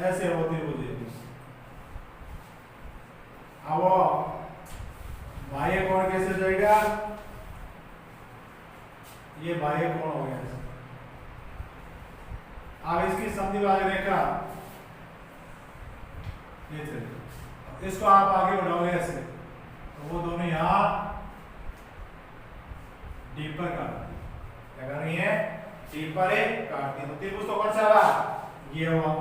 ऐसे होती हुई अब बाह्य कोण कैसे जाएगा, ये बाह्य कोण हो गया। अब इसकी समद्विभाजक रेखा ये चलिए, इसको आप आगे बढ़ाओगे ऐसे, तो वो दोनों यहां डी पर काटती, क्या कर रही है, डी पर काटती, तो त्रिभुज तो कौन सा रहा, ये हुआ।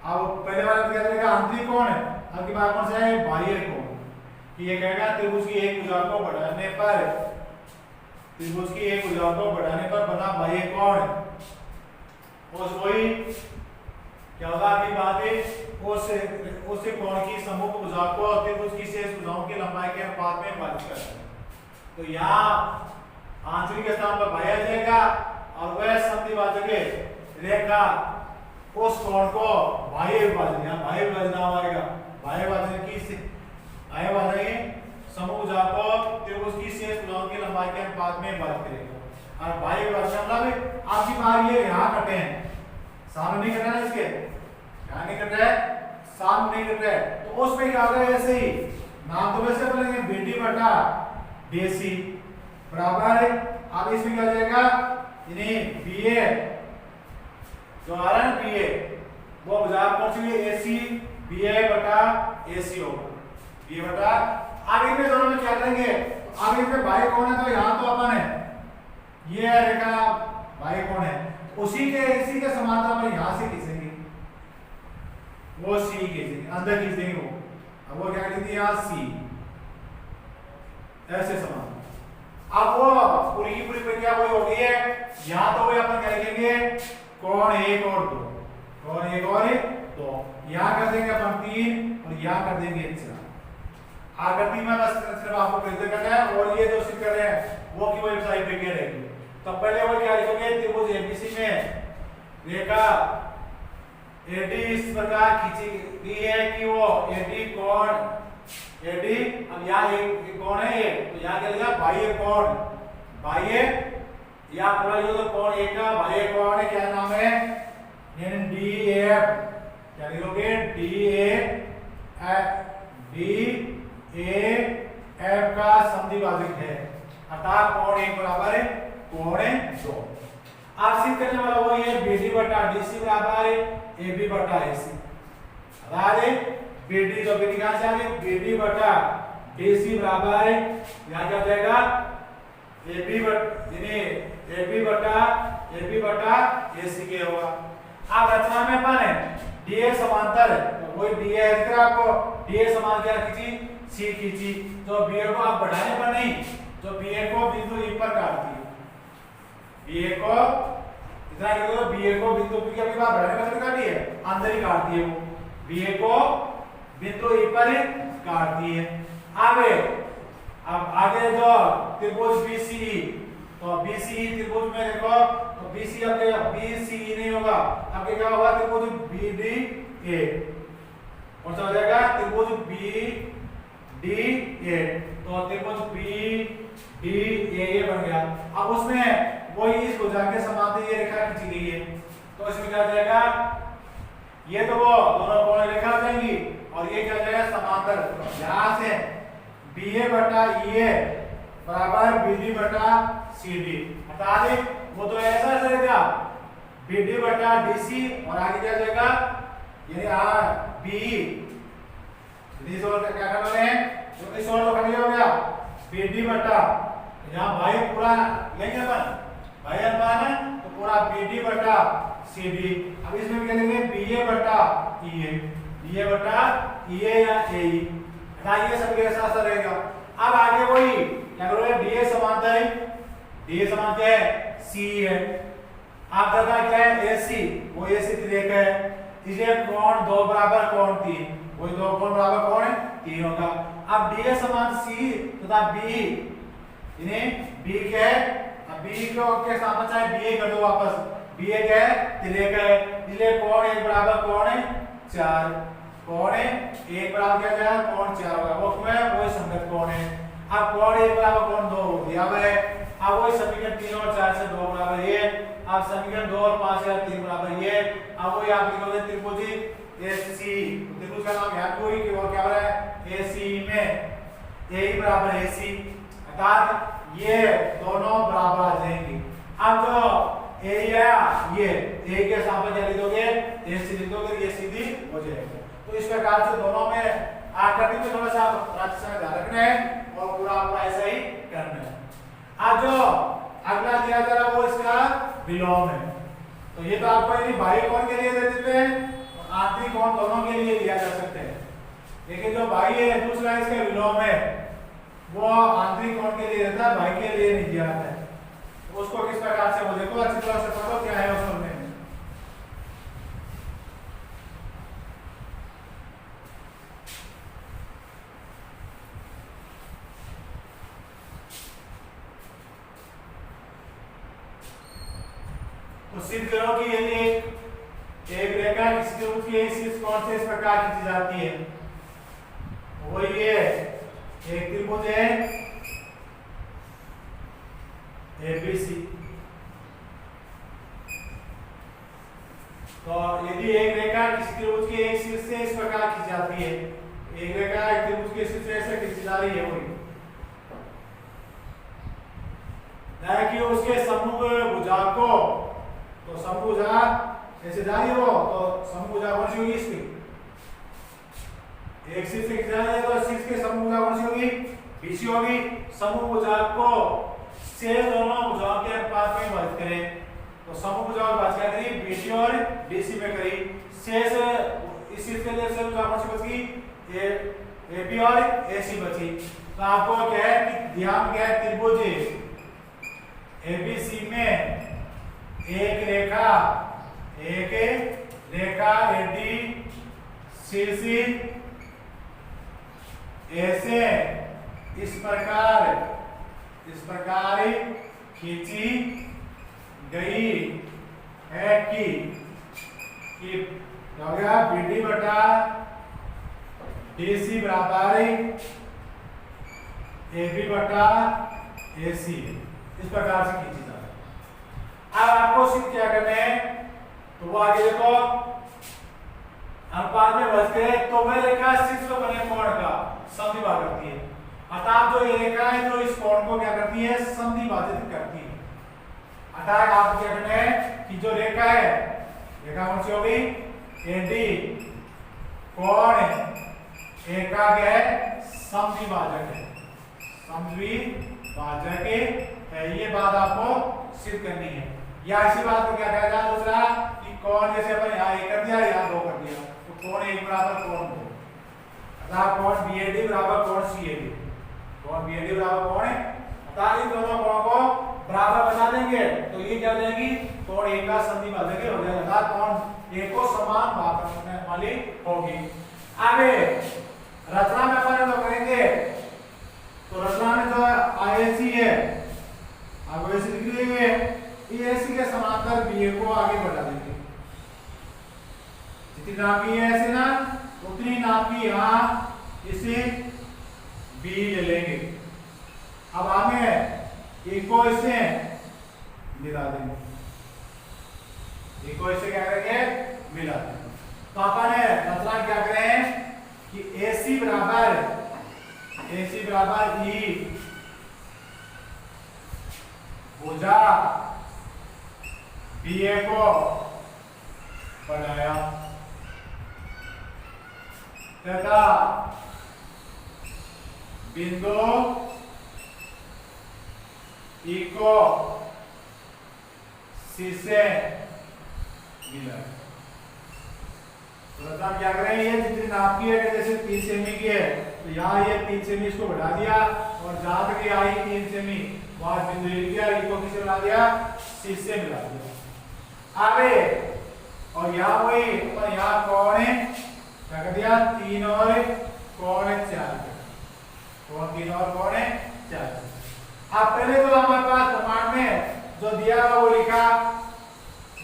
अब पहले वाला क्या करेगा, आंतरिक कोण है, अब की बात कौन सा है, बाह्य कोण। ये कहेगा त्रिभुज की एक भुजा को बढ़ाने पर, त्रिभुज की एक भुजा को बढ़ाने पर बना बाह्य कोण, उस वही क्या होगा की बात है, उस कोण की सम्मुख भुजा को त्रिभुज की शेष भुजाओं की लंबाई के अनुपात में विभाजित करते हैं। तो यहाँ आंतरिक स्थान पर बाह्य जाएगा, और वह समद्विभाजक रेखा उस कोण को बाह्य विभाजन, यहाँ बाह्य विभाजन नाम आएगा, बाह्य विभाजन की बाह्य विभाजन समूह भुजा को त्रिभुज की शेष भुजाओं की लंबाई के अनुपात में विभाजित करेगा। और बाह्य विभाजन मतलब आपकी बार ये यहाँ कटे हैं, सामने नहीं कट रहा है, इसके यहाँ नहीं कट रहा है, सामने नहीं कट रहा है, तो उसमें क्या होगा, ऐसे ही नाम तो वैसे बोलेंगे बीडी बटा डीसी बराबर, अब इसमें क्या हो जाएगा, यानी बीए जो आ रहा है बीए, वो भुजा कौन सी है, एसी, बीए बटा एसी होगा, बीए बटा। आगे में दोनों में क्या करेंगे, आगे में बाह्य कोण है, तो यहाँ तो अपन है, ये रेखा बाह्य कोण है, उसी के इसी के समांतर हम यहां से खींचेंगे, वो सी खींचेंगे, अंदर खींच देंगे वो, अब वो क्या कहती है यहाँ सी, ऐसे समांतर। अब वो पूरी की पूरी प्रक्रिया वही हो गई है, यहाँ तो वही अपन क्या लिखेंगे, कोण एक और दो, कोण एक और दो, यहाँ कर देंगे अपन 3 और यहाँ कर देंगे 4। आकृति में बस सिर्फ आपको प्रेजेंट करना है, और ये जो सिद्ध कर रहे हैं वो की वेबसाइट पे क्या रहेगी। तो पहले वो क्या लिखोगे, त्रिभुज एबीसी में रेखा एडी इस प्रकार खींची गई है कि वो एडी कोण, एडी, अब यहाँ एक कोण है ये, तो यहाँ क्या लिखा, बाह्य कोण, बाह्य, या पूरा जो तो कोण एक का बाह्य कोण है, क्या नाम है, डीएफ, क्या लिखोगे, डीएफ का समद्विभाजक है, अर्थात कोण एक बराबर है कोण 2। अब सिद्ध करने वाला वो ये बीडी बटा डीसी बराबर है एबी बटा एसी, अर्थात बीडी तो बीडी कहां से आ गई, बीडी बटा डीसी बराबर है, यहां क्या हो जाएगा, एबी बटा एसी के होगा। अब रचना में अपन है डीए समांतर है, तो वही डीए है, दिख रहा है आपको, डीए समान क्या खींची, सी खींची, तो बीए को आप बढ़ाने पर नहीं, तो बीए को बिंदु ई पर काटती है, बीए को इतना लिख दो, बीए को बिंदु पी के बाद बढ़ाने पर काटी है, अंदर ही काटती है वो, बीए को बिंदु ई पर काटती है। आगे अब आगे जो त्रिभुज बीसीई, तो बीसीई त्रिभुज में देखो, तो बीसी अब बीसीई नहीं होगा, अब क्या होगा, त्रिभुज बीडीए, कौन सा हो जाएगा, त्रिभुज बीडीए, तो त्रिभुज बीडीए बन गया। अब उसमें वही इस भुजा के समांतर ये रेखा खींची गई है, तो इसमें क्या हो जाएगा, ये तो वो दोनों कोण रेखा हो जाएंगी, और ये क्या हो जाएगा, समांतर, यहां से बीए बटा ईए बराबर बीडी बटा सीडी, अर्थात वो तो ऐसा रहेगा, बीडी बटा डीसी, और आगे क्या जाएगा, यानी आर बी, इस और क्या करना है, जो इस और तो खाली हो गया, बीडी बटा यहाँ भाई पूरा लेंगे अपन, भाई अनुपात है तो पूरा BD बटा CD। अब इसमें क्या लेंगे, BA बटा EA, BA बटा EA या AE, ना ये सब के साथ रहेगा। अब आगे वही क्या करोगे, DA समांतर है, DA समांतर है CE है। आपका क्या है AC, वो AC त्रिरेख है, इसलिए कोण 2 बराबर कोण 3, वही 2 कोण बराबर कोण 3 होगा। अब DA समान C तथा BE, इन्हें B क्या है, अब B को के सामने चाहे BA कर दो वापस, BA क्या है त्रिरेख है, इसलिए कोण 1 बराबर कोण 4, कोण 1 बराबर क्या है कोण 4 होगा, वो क्यों है, वही संगत कोण है। अब कोण 1 बराबर कोण 2 दिया हुआ है। अब वही समीकरण 3 और 4 से 2 बराबर ये, अब समीकरण 2 और 5 से 3 बराबर ये। अब वही आप लिखोगे त्रिभुज AC, त्रिभुज का नाम याद कोई कि वो क्या हो रहा है AC में AE बराबर AC, अर्थात ये दोनों बराबर आ जाएंगे। अब जो A या ये A के सामने क्या लिख दोगे, AC लिख दोगे, ये सीधी हो जाएगा। तो इस प्रकार से दोनों में आकृति में थोड़ा सा ध्यान रखना है और पूरा आपको ऐसा ही करना है। आज जो अगला दिया जा रहा है वो इसका विलोम है। तो ये तो आपको यदि बाह्य कोण के लिए दे देते हैं और आंतरिक कोण दोनों के लिए दिया जा सकते हैं, लेकिन जो बाह्य है दूसरा इसका विलोम है वो आंतरिक कोण के लिए देता है, बाह्य के लिए नहीं दिया जाता है। तो उसको किस प्रकार से वो देखो, अच्छी तरह से पढ़ो क्या है उसमें। तो सिद्ध करो कि यदि एक रेखा किसी त्रिभुज की इस कोण से इस प्रकार खींची जाती है, वो ये एक त्रिभुज है ABC। तो यदि एक रेखा किसी त्रिभुज के एक शीर्ष से इस प्रकार खींची जाती है, एक रेखा एक त्रिभुज के शीर्ष से ऐसे खींची जा रही है, वही ना कि उसके सम्मुख भुजा को, तो समभुजा ऐसे जा रही है वो, तो समभुजा कौन सी होगी इसकी, एक शीर्ष से जा रही है तो शीर्ष के समभुजा कौन सी होगी, BC होगी। समभुजा को शेष दोनों भुजाओं के अनुपात में विभाजित करें, तो समभुजा का विभाजन क्या करी, BC और DC में करी। शेष इस शीर्ष के लिए शेष कौन सी बची, AB और AC बची। तो आपको क्या है कि ध्यान क्या है, त्रिभुज ABC में एक रेखा AD CC ऐसे इस प्रकार खींची गई है कि हो गया BD बटा DC बराबर AB बटा AC, इस प्रकार से खींची जा रही है। अब आपको सिद्ध क्या करना है, तो वो आगे देखो अनुपात में बच गए, तो वह रेखा शीर्ष पर बने कोण का समद्विभाजक करती है, अर्थात जो ये रेखा है जो इस कोण को क्या करती है, समद्विभाजित करती है। अर्थात आप क्या करना है कि जो रेखा है, रेखा कौन सी होगी, AD कोण A का क्या है, समद्विभाजक है, समद्विभाजक है। ये बात आपको सिद्ध करनी है। या इसी बात को क्या कहा जाए दूसरा कि कोण जैसे अपन यहाँ 1 कर दिया, यहाँ 2 कर दिया, तो कोण 1 बराबर कोण 2, अर्थात कोण BAD बराबर कोण CAD, कोण BAD बराबर कोण, अर्थात इन दोनों कोणों को बराबर बना देंगे तो ये क्या हो जाएगी, कोण 1 का समद्विभाजक हो जाएगा, अर्थात कोण 1 को समान भाग करने वाली होगी। आगे रचना में अपन जो करेंगे, तो रचना में जो IAC है, अब ऐसे लिख लेंगे, AC के समांतर BA को आगे बढ़ा देंगे, जितनी नापी है ऐसे ना उतनी नापी यहाँ इसे B ले लेंगे। अब हमें A को इसे मिला देंगे, A को इसे क्या करेंगे, मिला देंगे। तो अपन रचना क्या करें कि AC बराबर E भुजा BA को बनाया तथा बिंदु ई को सी से मिला। तो मतलब क्या करें, ये जितनी नाप की है जैसे 3 सेमी की है तो यहाँ ये 3 सेमी इसको बढ़ा दिया और जहां तक ये आई 3 सेमी वहां बिंदु लिख दिया, ई को किससे मिला दिया, सी से मिला दिया। आगे और यहाँ वही पर यहाँ कौन है क्या कर दिया 3 और कौन है 4, कौन 3 और कौन है 4। अब पहले तो हमारे पास कमांड में जो दिया हुआ वो लिखा,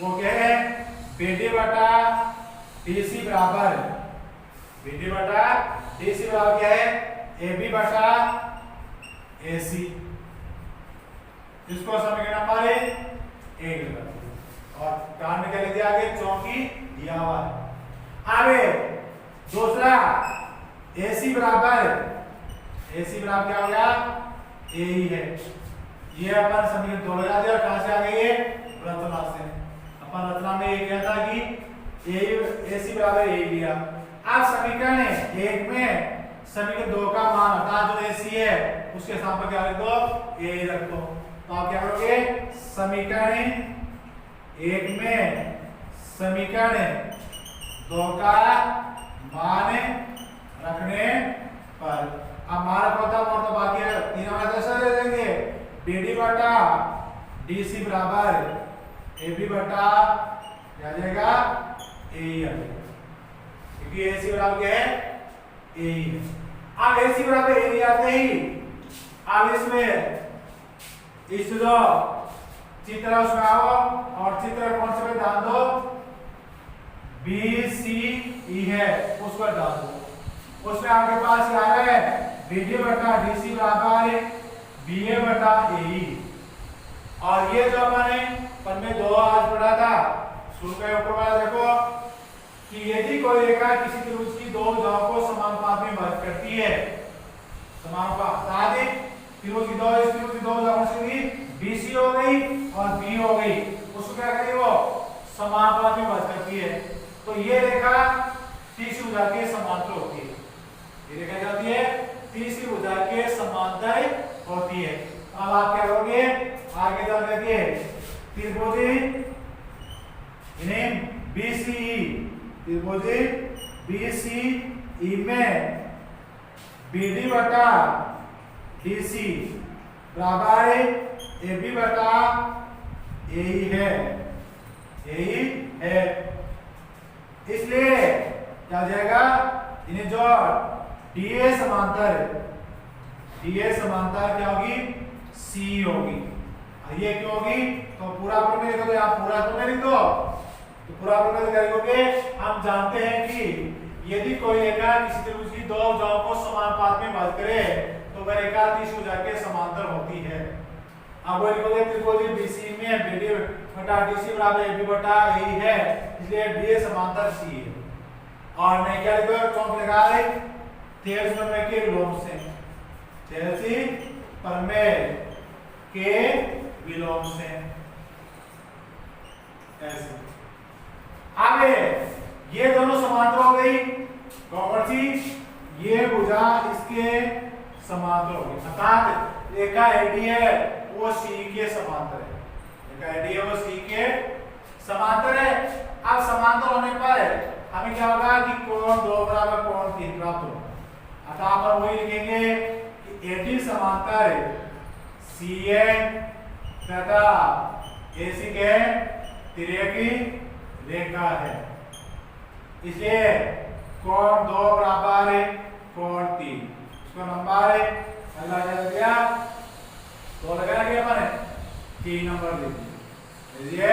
वो क्या है BD बटा DC बराबर, BD बटा DC बराबर क्या है AB बटा AC, इसको समीकरण नंबर 1 और कान में क्या लिख दिया आगे चौकी दिया हुआ है। आगे दूसरा AC बराबर क्या हो गया AE है, ये अपन समीकरण 2 लगा दिया। कहां से आ गई है रचना से, अपन रचना में ये क्या था कि AC बराबर AE लिया। अब समीकरण 1 में समीकरण 2 का मान हटा जो AC है उसके स्थान पर क्या रख दो AE रख दो। तो आप क्या करोगे समीकरण 1 में समीकरण 2 का मान रखने पर अब मान रखा और तो बाकी है 3 हमारे कैसे दे देंगे BD बटा DC बराबर AB बटा क्या आ जाएगा AE आ जाएगा, क्योंकि AC बराबर क्या है AE है। अब AC बराबर AE आते ही अब इसमें इस जो चित्र उसमें आओ और चित्र कौन से पे डाल दो BCE है उस पर डाल दो। उसमें आपके पास क्या है BD बटा DC बराबर BA बटा AE। और ये जो अपने पन्ने 2 आज पढ़ा था शुरू के ऊपर वाला देखो कि यदि कोई रेखा किसी त्रिभुज की 2 भुजाओं को समानुपात में मदद करती है, समानुपात त्रिभुज की 2 भुजाओं से भी BC हो गई और B हो गई, उसको क्या करेगी वो समानुपात में मदद करती है। तो ये रेखा तीसरी भुजा के समांतर होती है, ये रेखा क्या होती है तीसरी भुजा के समांतर होती है। अब आप क्या करोगे आगे चल करके त्रिभुज BCE, त्रिभुज BCE में BD बटा DC बराबर AB बटा AE है, AE है। इसलिए क्या हो जाएगा इन्हें जो DA समांतर क्या होगी C होगी। ये क्यों होगी तो पूरा में लिखो तो आप पूरा तो नहीं लिख दो, तो पूरा में क्या लिखोगे हम जानते हैं कि यदि कोई रेखा किसी त्रिभुज की 2 भुजाओं को समानुपात में मदद करे तो वह रेखा तीसरी भुजा के समांतर होती है। अब वो लिखोगे त्रिभुज BC में BD बटा DC बराबर AB बटा AE है, इसलिए DA समांतर C है। और मैं क्या लिखूंगा चौक लगा रहे तेज प्रमेय के विलोम से, तेजी प्रमेय के विलोम से ऐसे। आगे ये दोनों समांतर हो गई, कौन सी ये भुजा इसके समांतर हो गई, अर्थात रेखा AD है वो C के समांतर है, रेखा AD है वो C के समांतर है। अब समांतर होने पर हमें क्या होगा कि कोण 2 बराबर कोण 3 प्राप्त होगा, अतः आप वही लिखेंगे कि AD समांतर CN तथा AC के तिर्यकी रेखा है, इसलिए कोण 2 बराबर कोण 3, इसको नंबर अगला क्या दिया 2 लगाना क्या मैंने 3 नंबर दे दिया,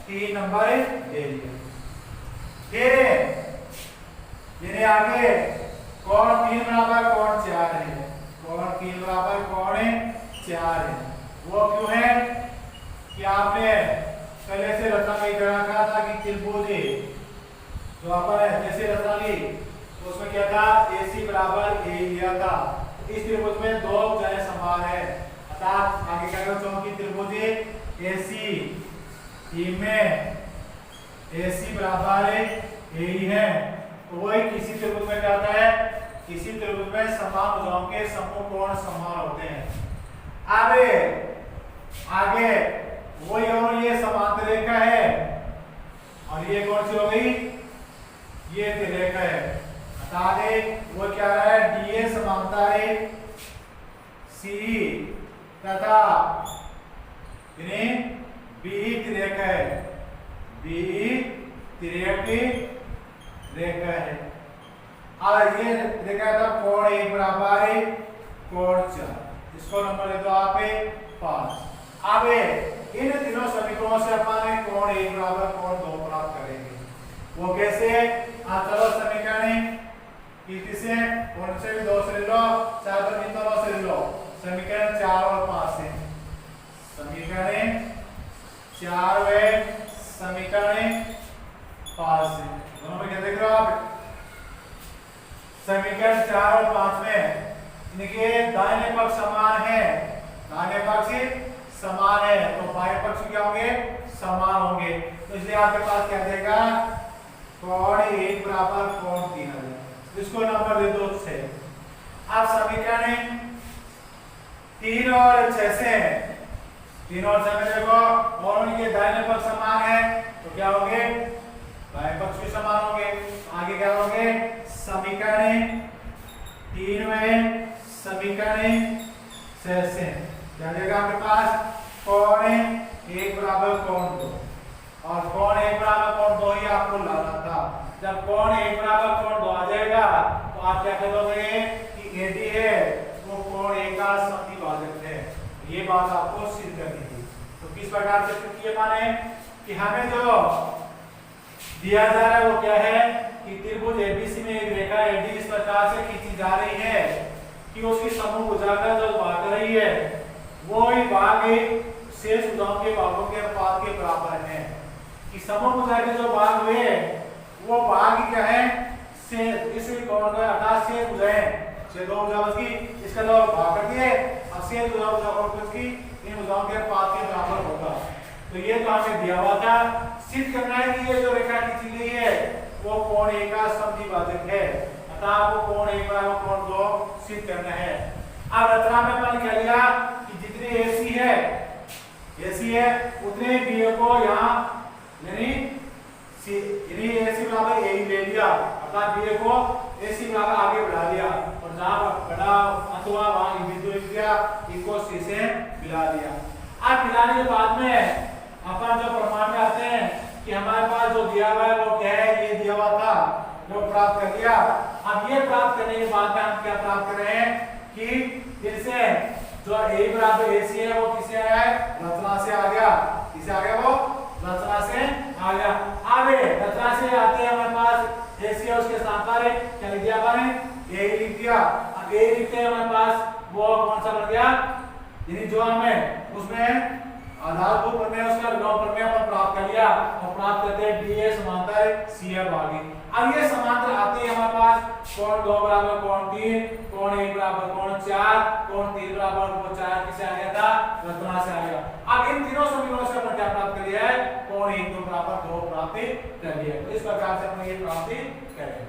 3 नंबर दे दिया। फिर ये आगे कोण 3 बराबर कोण 4 है, कोण 3 बराबर कोण 4 है। वो क्यों है कि आपने पहले से रचना में कहा था कि त्रिभुज जो अपन जैसे रचना ली तो उसमें क्या था AC बराबर AE लिया था, इस त्रिभुज में 2 भुजाएं समान है, अर्थात आगे क्या करो क्योंकि त्रिभुज ACE में AC बराबर AE है, तो वही किसी त्रिभुज में क्या होता है किसी त्रिभुज में समान भुजाओं के समूह कोण समान होते हैं। अब आगे वही और ये समांतर रेखा है और ये कौन सी हो गई, ये रेखा है। बता दे वो क्या रहा है, डीए समांतर है सी तथा बी रेखा है, बी तिरछी रेखा है। और ये रेखा था कोण एक बराबर है कोण 4, इसको नंबर दे दो आप 5। अब इन तीनों समीकरणों से अपन कोण एक बराबर कोण 2 प्राप्त करेंगे। वो कैसे, चलो समीकरण किसी से कौन से भी 2 से ले लो, चाहे तो इन दोनों से ले लो। समीकरण 4 और 5 है, समीकरण 4 व समीकरण 5 है, दोनों में क्या देख रहे हो आप, समीकरण 4 और 5 में इनके दाहिने पक्ष समान है, दाहिने पक्ष समान है तो बाएं पक्ष क्या होंगे, समान होंगे। तो इसलिए आपके पास क्या देगा, कोण 1 बराबर कोण 3 आ जाएगा, इसको नंबर दे दो 6। अब समीकरण 3 और 6 से 3 और 6 में देखो और उनके दाहिने पक्ष समान है तो क्या होंगे, बाएं पक्ष भी समान होंगे। आगे क्या होंगे, समीकरण 3 में समीकरण 6 से क्या देगा आपके पास, कोण 1 बराबर कोण 2 और कोण 1 बराबर कोण 2 ही आपको लाना था। जब कोण 1 बराबर कोण 2 आ जाएगा तो आप क्या करोगे कि एडी है वो कोण 1 का समद्विभाजक है। ये बात आपको सिद्ध करनी थी। तो किस प्रकार से सिद्ध किए माने कि हमें जो दिया जा रहा है वो क्या है कि त्रिभुज एबीसी में एक रेखा एडी इस प्रकार से खींची जा रही है कि उसकी समूह भुजा का जो भाग कर रही है वो ही भाग शेष भुजाओं के भागों के अनुपात के बराबर है। कि समूह भुजा के जो भाग हुए वो भाग क्या है, से इस कोण का अर्थात शेष भुजाएं से 2 भुजा की इसका जो भाग कर दिए अब शेष भुजा और की इन भुजाओं के अनुपात के बराबर होगा। तो ये तो हमें दिया हुआ था, सिद्ध करना है कि ये जो रेखा खींची गई है वो कोण 1 का समद्विभाजक है, अतः आपको कोण 1 बराबर कोण 2 सिद्ध करना है। अब रचना में अपन कह लिया कि जितने एसी है उतने बी को यहाँ यानी एसी बराबर ए ले लिया, अर्थात बी को एसी बराबर आगे बढ़ा लिया और जहाँ बड़ा अथवा वहाँ बिंदु लिख दिया, इको सी से मिला दिया। अब मिलाने के बाद में अपन जो प्रमाण में आते हैं कि हमारे पास जो दिया हुआ है वो क्या है, ये दिया हुआ था जो प्राप्त कर लिया। अब ये प्राप्त करने के बाद में हम क्या प्राप्त कर रहे हैं कि फिर से जो a बराबर ac है वो किससे आया है, रचना से आ गया। किससे आ गया, वो रचना से आ गया। आगे रचना से आते हैं हमारे पास ac है उसके समांतर है, क्या लिख दिया आपने, a लिख दिया। अब a लिखते हैं हमारे पास वो कौन सा बन गया, यानी जो हमें उसमें आधारभूत प्रमेय उसका विलोम प्रमेय अपन प्राप्त कर लिया और प्राप्त करते हैं DA समांतर CF आगे। अब ये समांतर आते हैं हमारे पास कोण 2 बराबर कोण 3, कोण 1 बराबर कोण 4, कोण 3 बराबर कोण 4 किसे आ गया था, रचना से आ गया। अब इन तीनों समीकरणों से अपन क्या प्राप्त कर लिया है, कोण 1 2 बराबर 2 प्राप्त कर लिया। तो इस प्रकार से हमने ये प्राप्ति कर ली।